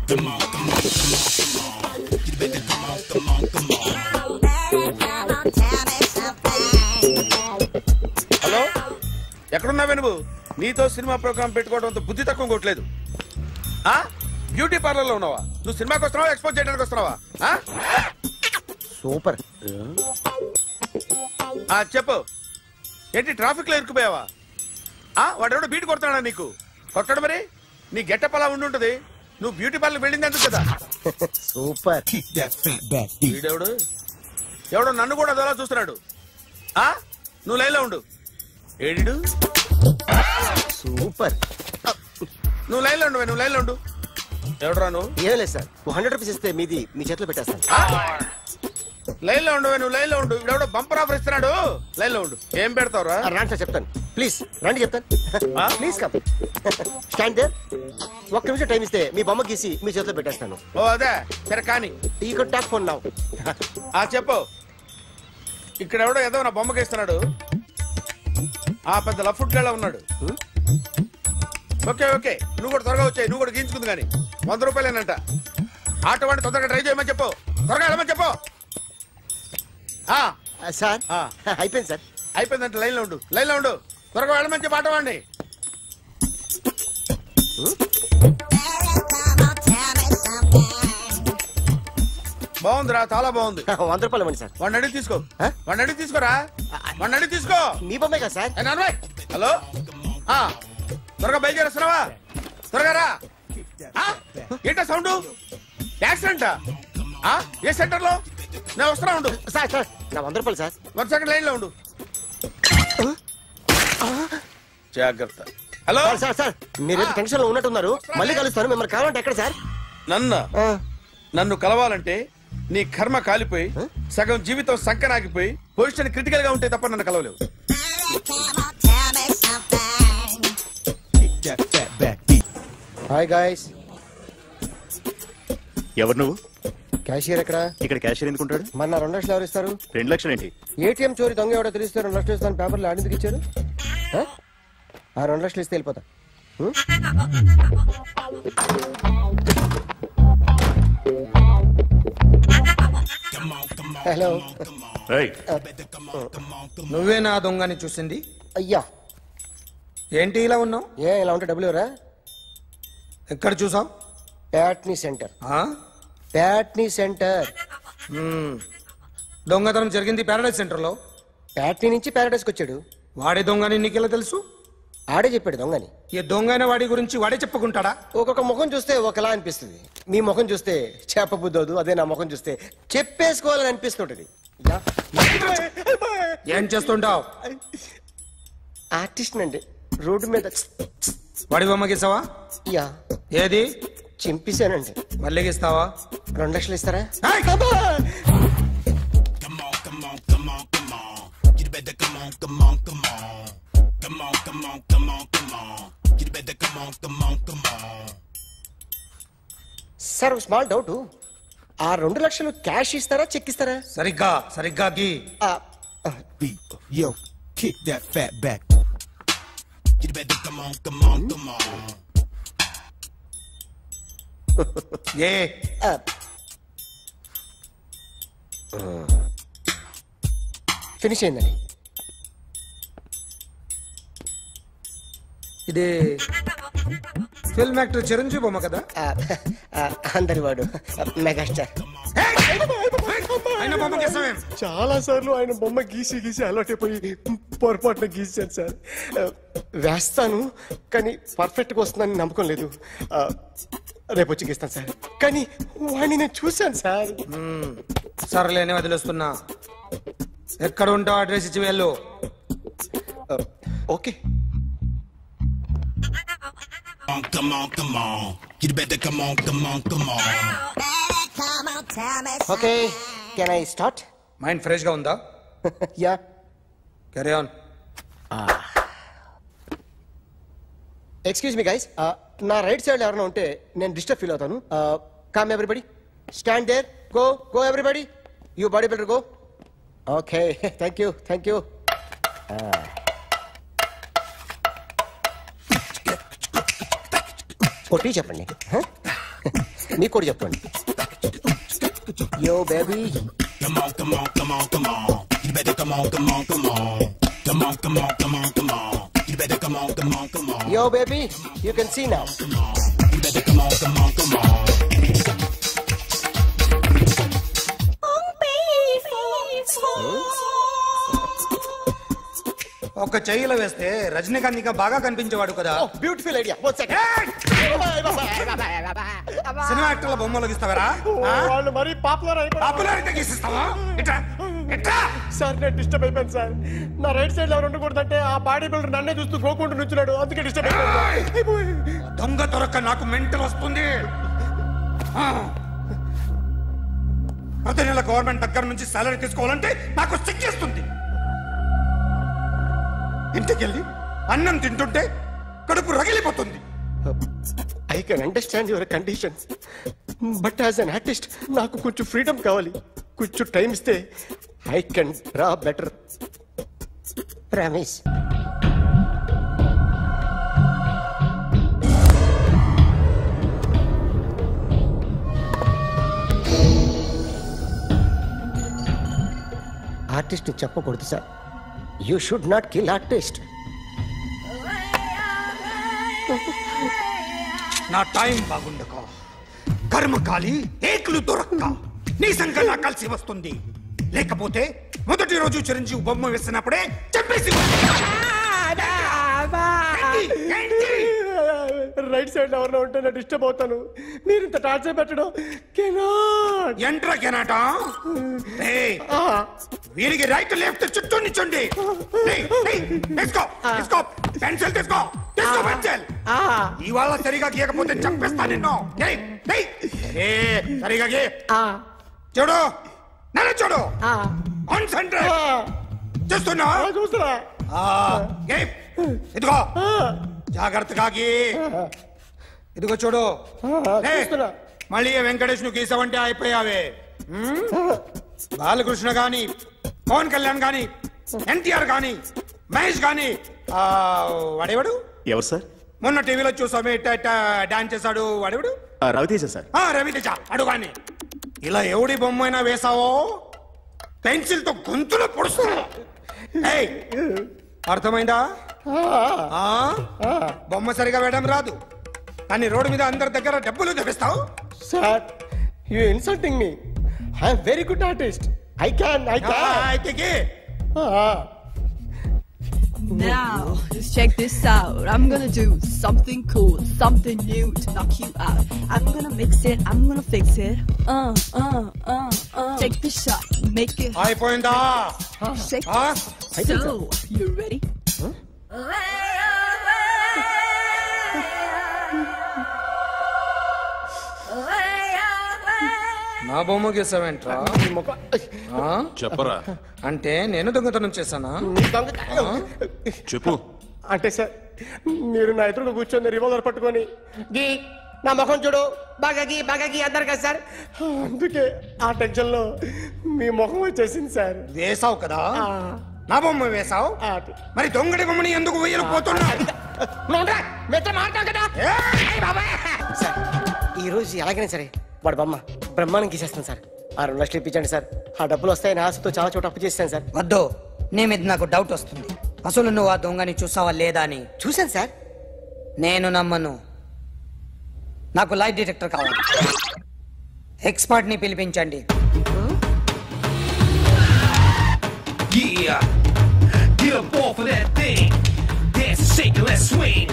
Hello, ఎక్కడున్నావే నువ్వు? నీతో cinema programme పెట్టుకోవడంతో బుద్ధి తక్కువ కొట్టలేదు. బ్యూటీ పార్లర్ లో ఉన్నావా? నువ్వు సినిమాకి వస్తున్నావా, ఎక్స్పోజ్ చేయడానికి వస్తున్నావా? సూపర్. చెప్పు, ఏంటి ట్రాఫిక్ లో ఇరుక్కుపోయావా? వాడెవడో బీట్ కొడతాడా నీకు? కొట్టడు మరి. నీ గెట్టప్ అలా ఉండుంటది. నువ్వు బ్యూటీ పార్లర్ వెళ్ళింది ఎందుకు కదా? సూపర్. వీడెవడు? ఎవడో నన్ను కూడా అదోలా చూస్తున్నాడు. నువ్వు లైన్లో ఉండు. ఏడు సూపర్. నువ్వు లైన్లో ఉండు, నువ్వు లైన్లో ఉండు. ఎవడరా నువ్వు? ఏం లేదు సార్, 100 రూపీస్ ఇస్తే మీది మీ చేతిలో పెట్టేస్తాను. లైన్లో ఉండు, నువ్వు లైన్లో ఉండు. ఇవిడెవడో బంపర్ ఆఫర్ ఇస్తున్నాడు. లైన్లో ఉండు. ఏం పెడతావురా? రాండి సార్, చెప్తాను. ప్లీజ్ రండి, చెప్తాను. Please come. Stand there. ఒక్క నిమిషం టైం ఇస్తే మీ బొమ్మ గీసి మీ చేతిలో పెట్టేస్తాను. ఓ అదే సరే, కానీ ఈ కుడ్ టాక్ ఫోన్ నౌ. చెప్పు. ఇక్కడ ఎవడో ఏదో నా బొమ్మకి ఇస్తున్నాడు. పెద్ద లఫుట్ గేళ ఉన్నాడు. ఓకే ఓకే, నువ్వు కూడా త్వరగా వచ్చాయి. నువ్వు కూడా గీంచుకుంది కానీ 100 రూపాయలేనంట. ఆటో వాడిని తొందరగా ట్రై చేయమని చెప్పు. త్వరగా వెళ్ళమని చెప్పు. సార్ అయిపోయింది సార్. అయిపోయిందంటే లైన్లో ఉండు, లైన్లో ఉండు. త్వరగా వెళ్ళమని చెప్పు ఆటో వాడిని. బాగుందిరా, చాలా బాగుంది. 100 రూపాయలు ఇవ్వండి సార్. వాడిని అడిగి తీసుకో. వాడిని అడిగి తీసుకోరా. వాడిని అడిగి తీసుకో. మీ బొమ్మే కదా సార్. హలో, త్వరగా బయలుదేరేస్తున్నావా? త్వరగా రా. ఏంటా సౌండ్? యాక్సిడెంటా? ఏ సెంటర్ లో? నేను వస్తున్నా ఉండు. సార్ సార్ నా 100 రూపాయలు సార్. 1 సెకండ్ లైన్ లో ఉండు. జాగ్రత్త. Hello sir. సార్ మీరేదో టెన్షన్ లో ఉన్నట్టున్నారు. మళ్ళీ కలుస్తాను. మిమ్మల్ని కావాలంటే ఎక్కడ సార్? నన్ను కలవాలంటే నీ కర్మ కాలిపోయి సగం జీవితం సంకనాగిపోయి పొజిషన్ క్రిటికల్ గా ఉంటే తప్ప నన్ను కలవలేవు. Hi guys. ఎవరు నువ్వు? క్యాషియర్ ఎక్కడ? ఇక్కడ క్యాషియర్ ఎందుకుంటాడు? మన 2 లక్షలు ఎవరు ఇస్తారు? 2 లక్షలు ఏంటి? ఏటీఎం చోరీ దొంగ ఎవడో తెలిస్తే 2 లక్షలు ఇస్తాను పేపర్లు ఆడిందుకు ఇచ్చారు. 2 లక్షలు ఇస్తే వెళ్ళిపోతా. హలో. నువ్వే నా దొంగని చూసింది? అయ్యా ఏంటి ఇలా ఉన్నావు? ఇలా ఉంటే డబ్బులు ఎవరా? ఎక్కడ చూసావు? ప్యాట్నీ సెంటర్. ప్యాట్నీ సెంటర్. దొంగతనం జరిగింది ప్యారడైజ్ సెంటర్ లో. ప్యాట్నీ నుంచి ప్యారడైజ్కి వచ్చాడు. వాడే దొంగని నీకెలా తెలుసు? ఆడే చెప్పాడు దొంగని. ఈ దొంగైన వాడి గురించి వాడే చెప్పుకుంటాడా? ఒక్కొక్క ముఖం చూస్తే ఒకలా అనిపిస్తుంది. మీ ముఖం చూస్తే చెప్పబుద్దోదు. అదే నా ముఖం చూస్తే చెప్పేసుకోవాలని అనిపిస్తుంటది. ఏం చేస్తుంటావు? ఆర్టిస్ట్ అండి. రోడ్డు మీద వాడి బొమ్మ గీసావా? యా. ఏది? చింపేశానండి. మళ్ళీ గీస్తావా? 2 లక్షలు ఇస్తారా? సార్ ఒక స్మాల్ డౌట్. ఆ 2 లక్షలు క్యాష్ ఇస్తారా, చెక్ ఇస్తారా? సరిగ్గా గీ. Yo, kick that fat back. You better come on. Finish అయిందండి. ఇది ఫిల్మ్ యాక్టర్ చిరంజీవి బొమ్మ కదా? అందరి వాడు మెగాస్టార్. చాలా సార్లు ఆయన బొమ్మ గీసి అలవాటైపోయి పొరపాటున గీసాను సార్. వేస్తాను కానీ పర్ఫెక్ట్ గా వస్తుందని నమ్మకం లేదు. రేపు వచ్చి గీస్తాను సార్. కానీ వాడిని నేను చూశాను సార్. సర్లేని వదిలేస్తున్నా. ఎక్కడ ఉంటావు అడ్రస్ ఇచ్చి వెళ్ళు. Okay. Come on. You better come on. Okay, can I start? Mind fresh గా ఉందా? Yeah. Carry on. Excuse me guys, నా రైట్ సైడ్ ఎవరైనా ఉంటే నేను డిస్టర్బ్ ఫీల్ అవుతాను. Come everybody, stand there. Go everybody. You body builder go. Okay, thank you. కొట్టి చెప్పండి. నీకు కూడా చెప్పండి. Yo baby. Come on, come on, come on, come on. You better come on, come on, come on. Come on, come on, come on, come on. You better come on, come on, come on. Yo baby, you can see now. You better come on, come on, come on. ఒక చెయ్యిలో వేస్తే రజనీకాంత్ ఇంకా బాగా కనిపించేవాడు కదా. Beautiful idea. One second. Cinema యాక్టర్ల బొమ్మలు గీస్తావరా? వాళ్ళు మరి పాపులర్ అయిపోయారు. పాపులారిటీ గీసిస్తావా? ఇట్రా ఇట్రా. సార్ నేను డిస్టర్బ్ అయిపోయాను సార్. నా రైట్ సైడ్ ఎవరు ఉండకూడదంటే ఆ బాడీ బిల్డర్ నన్నే చూస్తూ గోకుంటూ నుంచున్నాడు, అందుకే డిస్టర్బ్ అయిపోయాను. దొంగ దొరక్క నాకు మెంటల్ వస్తుంది. ప్రతి నెల గవర్నమెంట్ దగ్గర నుంచి సాలరీ తీసుకోవాలంటే నాకు సిగ్గేస్తుంది. ఇంటికెళ్ళి అన్నం తింటుంటే కడుపు రగిలిపోతుంది. I can understand your conditions, but as an artist నాకు కొంచెం ఫ్రీడమ్ కావాలి. కొంచెం టైం ఇస్తే I can draw better. Promise. Artist చెప్పకూడదు sir. You should not kill artist. నా టైం బాగుండక కర్మకాలి ఏకులు దొరక్క నీ సంఖ్య నాకు కలిసి వస్తుంది. లేకపోతే మొదటి రోజు చిరంజీవి బొమ్మ వేసినప్పుడే చెప్పేసి రైట్ సైడ్ ఎవరిలో ఉంటే నేను డిస్టర్బ్ అవుతాను. మీరు ఇంత టార్చర్ పెట్టడం కెనాట్. ఎంట్రా కెనాట. వీరికి రైట్ లెఫ్ట్ చుట్టూ నిచ్చండి. పెన్సిల్ తీసుకో, తీసుకో పెన్సిల్. ఇవాళ సరిగా గీయకపోతే చంపేస్తా నిన్ను. సరిగా గీ. చూడు నన్ను చూడు. కాన్సంట్రేట్ చేస్తున్నా. చూస్తున్నా. ఇదిగో జాగ్రత్తగా గీ. ఇదిగో చూడు. మళ్ళీ వెంకటేష్ ను గీసావంటే అయిపోయావే. బాలకృష్ణ గాని, పవన్ కళ్యాణ్ గాని, ఎన్టీఆర్ గాని, మహేష్ గాని, వాడేవాడు ఎవరు సార్? మొన్న టీవీలో చూసామే డాన్స్ చేశాడు వాడేవాడు? రవితేజ సార్. రవితేజ అడు గాని. ఇలా ఎవడి బొమ్మ అయినా వేసావో పెన్సిల్ తో గొంతులో పొడుస్తా. అర్థమైందా? బొమ్మ సరిగా వేయడం రాదు కానీ రోడ్డు మీద అందరి దగ్గర డబ్బులు తెప్పిస్తావు. Sir you insulting me. I am very good artist. I can. Now, just check this out. I'm gonna do something cool, something new to knock you out. I'm gonna mix it, I'm gonna fix it. Take the shot, make it. అయిపోయిందా? Shake it. So, you ready? నా బొమ్మ గీసావేంట్రా? చెప్పరా. అంటే నేను దొంగతనం చేశానా? చెప్పు. అంటే సార్ మీరు నా ఎదురుగా కూర్చొని రివాల్వర్ పట్టుకొని గీ నా ముఖం చూడు బాగా గీ అన్నారు కదా సార్, అందుకే ఆ టెన్షన్ లో మీ ముఖం వచ్చేసింది సార్. వేసావు కదా, నా బొమ్మ వేసావు, మరి దొంగడి బొమ్మని ఎందుకు వేయలేకపోతున్నా? సార్ ఈ రోజు ఎలాగైనా సరే వాడు బొమ్మ బ్రహ్మాండం గీసేస్తాను సార్. 6 లక్షలు ఇప్పించండి సార్. ఆ డబ్బులు వస్తాయని ఆశతో చాలా చోట అప్పు చేస్తాను సార్. వద్దు, నీ మీద నాకు డౌట్ వస్తుంది. అసలు నువ్వు ఆ దొంగని చూసావా లేదా అని. చూశాను సార్. నేను నమ్మను. నాకు లైట్ డిటెక్టర్ కావాలి. ఎక్స్పర్ట్ ని పిలిపించండి. Yeah, get up off of that thing. Dance and shake and let's swing.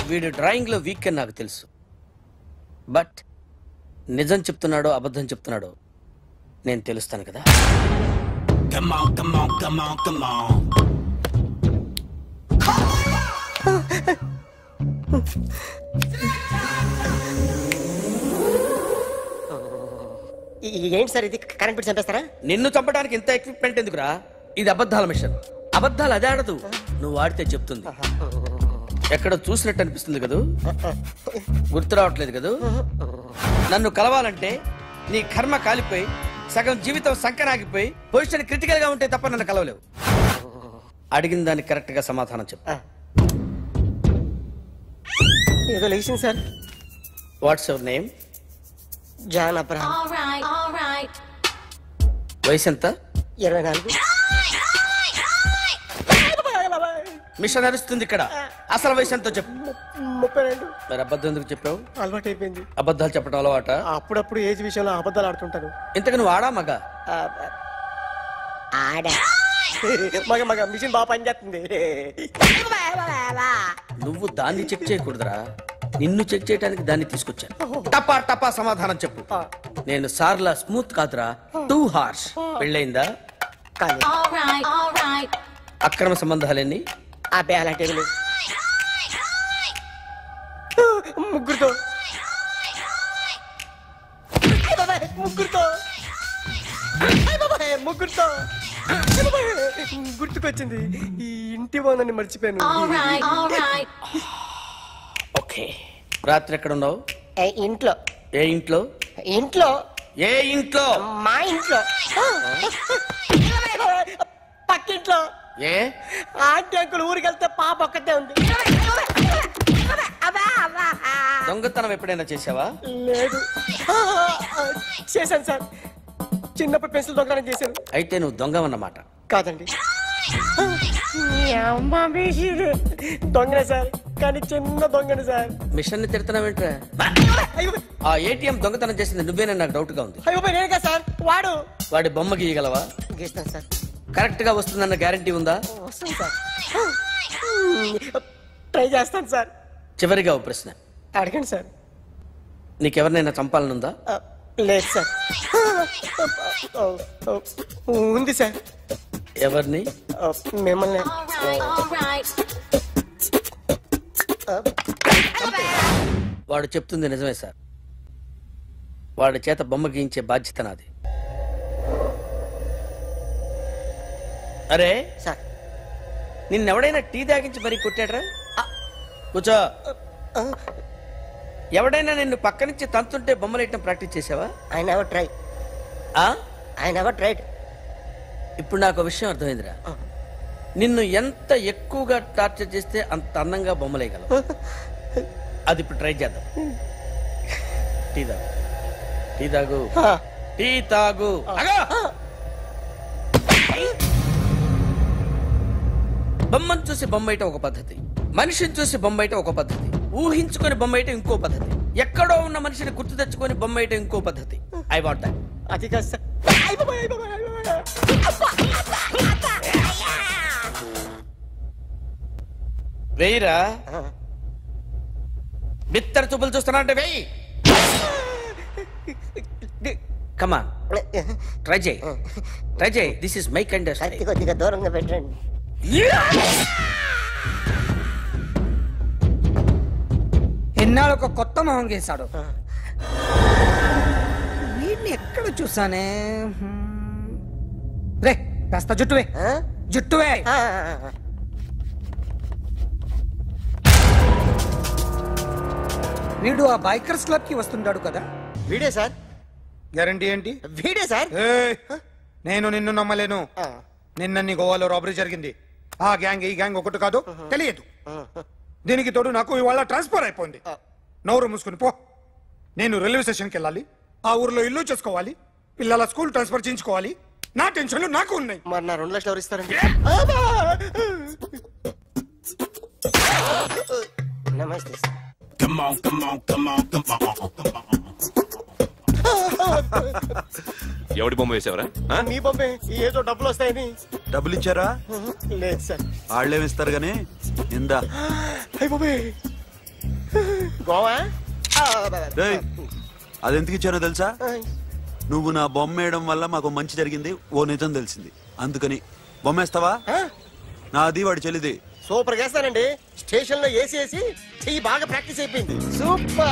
వీడు డ్రాయింగ్ లో వీక్ అని నాకు తెలుసు, బట్ నిజం చెప్తున్నాడో అబద్ధం చెప్తున్నాడో నేను తెలుస్తాను కదా. Come on, come on, come on, come on. ఏంటి సార్ ఇది? కరెంట్ బిల్ చంపేస్తారా? నిన్ను చంపడానికి ఇంత ఎక్విప్మెంట్ ఎందుకురా? ఇది అబద్ధాల మిషన్. అబద్ధాలు అదే ఆడదు, నువ్వు ఆడితే చెప్తుంది. ఎక్కడ చూసినట్టు అనిపిస్తుంది కదూ, గుర్తు రావట్లేదు కదూ. నన్ను కలవాలంటే నీ కర్మ కాలిపోయి సగం జీవితం సంకరాగిపోయి పొజిషన్ క్రిటికల్ గా ఉంటే తప్ప నన్ను కలవలేవు. అడిగిన దానికి కరెక్ట్ గా సమాధానం చెప్పు. ఏదో లేచింది sir. What's your name? John Abraham. వయసు ఎంత? 24. మిషన్ నడుస్తుంది ఇక్కడ. అసలు వయసు ఎంతో చెప్పు. 32. మరి అబద్ధం ఎందుకు చెప్పావు? అలవాటు అయిపోయింది. అబద్ధాలు చెప్పడం అలవాట? అప్పుడప్పుడు ఏజ్ విషయంలో అబద్ధాలు ఆడుతుంటాను. ఇంతకు నువ్వు ఆడా మగ? ఆడా. మగ మిషన్ బాగా పనిచేస్తుంది. నువ్వు దాన్ని చెక్ చేయకూడదురా, నిన్ను చెక్ చేయడానికి దాన్ని తీసుకొచ్చాను. టపా టపా సమాధానం చెప్పు. నేను సార్లా స్మూత్ కాదురా, టూ హార్ష్. పెళ్ళయిందా? అక్రమ సంబంధాలన్నీ? అబ్బే అలాంటి ముగ్గురుతో గుర్తుకొచ్చింది. ఈ ఇంటి బాగుందని మర్చిపోయాను. ఓకే. రాత్రి ఎక్కడ ఉన్నావు? ఇంట్లో. ఏ ఇంట్లో? ఇంట్లో. ఏ ఇంట్లో? మా ఇంట్లో. పక్కింట్లో. ఏ ఆంటీ అంకుల్ ఊరికి వెళ్తే పాప ఒక్కతే ఉంది. దొంగతనం ఎప్పుడైనా చేసావా? లేదు. చేశాను సార్. చిన్నప్పుడు పెన్సిల్ దొంగతనం చేశాను. అయితే నువ్వు దొంగవన్నమాట. కాదండి, దొంగనే సార్, కానీ చిన్న దొంగని సార్. మిషన్ ని తిడుతున్నావేంట్రా? ఆ ఏటీఎం దొంగతనం చేసింది నువ్వేనని నాకు డౌట్ గా ఉంది. అయ్యో నేనే సార్. వాడి బొమ్మ గీయగలవా? గీస్తాను సార్. కరెక్ట్ గా వస్తుందన్న గ్యారంటీ ఉందా? వస్తుంది సార్. ట్రై చేస్తాను సార్. చివరిగా ఓ ప్రశ్న అడగండి సార్. నీకెవరినైనా చంపాలనుందా? లేదు సార్. ఉంది సార్. ఎవరిని? మిమ్మల్ని. వాడు చెప్తుంది నిజమే సార్. వాడి చేత బొమ్మ గీయించే బాధ్యత నాది. అరే సార్, నిన్నెవడైనా టీ తాగించి మరీ కొట్టాడ్రా? కూర్చో. ఎవడైనా నిన్ను పక్క నుంచి తంతుంటే బొమ్మలేయటం ప్రాక్టీస్ చేసావా? I never tried. ఇప్పుడు నాకు విషయం అర్థమైందిరా. నిన్ను ఎంత ఎక్కువగా టార్చర్ చేస్తే అంత అందంగా బొమ్మలేయగలవు. అది ఇప్పుడు ట్రై చేద్దాం. టీ తాగు. టీ తాగు. టీ తాగు. బొమ్మను చూసి బొమ్మయటం ఒక పద్ధతి, మనిషిని చూసి బొమ్మయటం ఒక పద్ధతి, ఊహించుకొని బొమ్మయటం ఇంకో పద్ధతి, ఎక్కడో ఉన్న మనిషిని గుర్తు తెచ్చుకొని బొమ్మయటం ఇంకో పద్ధతి. I want that. అది కాదు సార్. వెయ్యిరా. బిత్తర చూపులు చూస్తున్నా అంటే వెయ్యి. కమాన్, ట్రై చేయి. ట్రై చేయి. This is my kind. కొద్దిగా దూరంగా పెట్టండి. ఎన్నాళ్ళు ఒక కొత్త మొహం గీశాడు. వీడిని ఎక్కడ చూసానే? రే కాస్త జుట్టువే. జుట్టువే. వీడు ఆ బైకర్స్ క్లబ్ కి వస్తుంటాడు కదా? వీడే సార్. గ్యారంటీ ఏంటి? వీడే సార్. నేను నిన్ను నమ్మలేను. నిన్న నీ గోవాలో రాబరీ జరిగింది. ఆ గ్యాంగ్ ఈ గ్యాంగ్ ఒకటి కాదు, తెలియదు. దీనికి తోడు నాకు ఇవాళ ట్రాన్స్ఫర్ అయిపోయింది. నోరు మూసుకుని పో. నేను రైల్వే స్టేషన్కి వెళ్ళాలి, ఆ ఊర్లో ఇల్లు చేసుకోవాలి, పిల్లల స్కూల్ ట్రాన్స్ఫర్ చేయించుకోవాలి. నా టెన్షన్లు నాకు ఉన్నాయి. మరి నా 2 లక్షలు ఎవరు ఇస్తారండి? నమస్తే sir. Come on, come on, come on, come on, come on. ఎవడి బొమ్మ వేసావరా? మీ బొమ్మే. ఏదో డబ్బులు వస్తాయని. డబ్బులు ఇచ్చారా? లేదు సార్. వాళ్ళేమి ఇస్తారు గానీ ఇందా. గోవా అదెందుకు ఇచ్చానో తెలుసా? నువ్వు నా బొమ్మ వేయడం వల్ల మాకు మంచి జరిగింది, ఓ నిజం తెలిసింది. అందుకని బొమ్మేస్తావా? నాది వాడి చెల్లిది. సూపర్ గా వేస్తానండి. స్టేషన్ లో ఏసీ చెయ్యి బాగా ప్రాక్టీస్ అయిపోయింది. సూపర్.